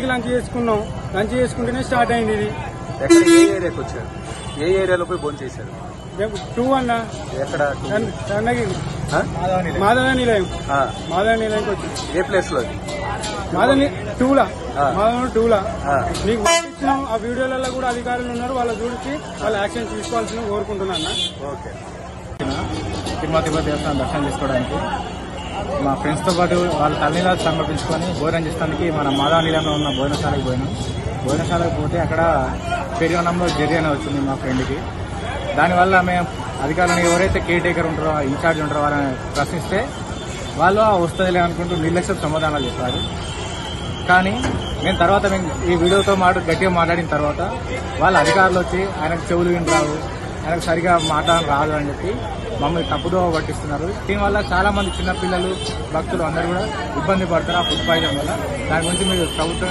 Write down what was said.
10కి లంచ్ చేసుకున్నాం. లంచ్ చేసుకుంటేనే స్టార్ట్ అయింది ఇది. ఏ ఏరియాకి వచ్చారు? ఏ ఏరియాలో పోయి భోజనం చేశారు? 2 అన్న. ఎక్కడ? చంద్రగిరి మాధవ నిలయం. మాధవ నిలయంకి వచ్చింది. ఏ ప్లేస్ లో? మాధవ 2లా. మాధవ 2లా. మీకు పంపించినాం. ఆ వీడియోలలో కూడా అధికారులు ఉన్నారు. వాళ్ళ చూసి వాళ్ళ యాక్షన్ తీసుకోవాల్సిన కోరుకుంటున్నా. ఓకే. తిరుమల దేవస్థానం దర్శనం చేసుకోవడానికి మా ఫ్రెండ్స్ తో పాటు వాళ్ళ తల్లిదండ్రులు సమర్పించుకొని భోజనం చేయడానికి మన మాధవ నిలయంలో ఉన్న భోజనశాలకు పోయినాం. భోజనశాలకు పోతే అక్కడ పెరిగనంలో జెర్రీ అని వచ్చింది మా ఫ్రెండ్కి. దానివల్ల మేము అధికారులను ఎవరైతే కేర్ టేకర్ ఉంటారో ఇన్ఛార్జ్ ఉంటారో వాళ్ళని ప్రశ్నిస్తే వాళ్ళు వస్తుందిలే అనుకుంటూ నిర్లక్ష్య సమాధానాలు చెప్పారు. కానీ మేము తర్వాత ఈ వీడియోతో గట్టిగా మాట్లాడిన తర్వాత వాళ్ళ అధికారులు వచ్చి ఆయనకు చెవులు విని రావు, ఆయనకు సరిగా మాట్లాడడం రాదు అని చెప్పి మమ్మల్ని తప్పుదో పట్టిస్తున్నారు. దీనివల్ల చాలా మంది చిన్నపిల్లలు భక్తులు అందరూ కూడా ఇబ్బంది పడతారు ఆ ఫుడ్ పాయిజన్ వల్ల. దాని గురించి మీరు ప్రభుత్వం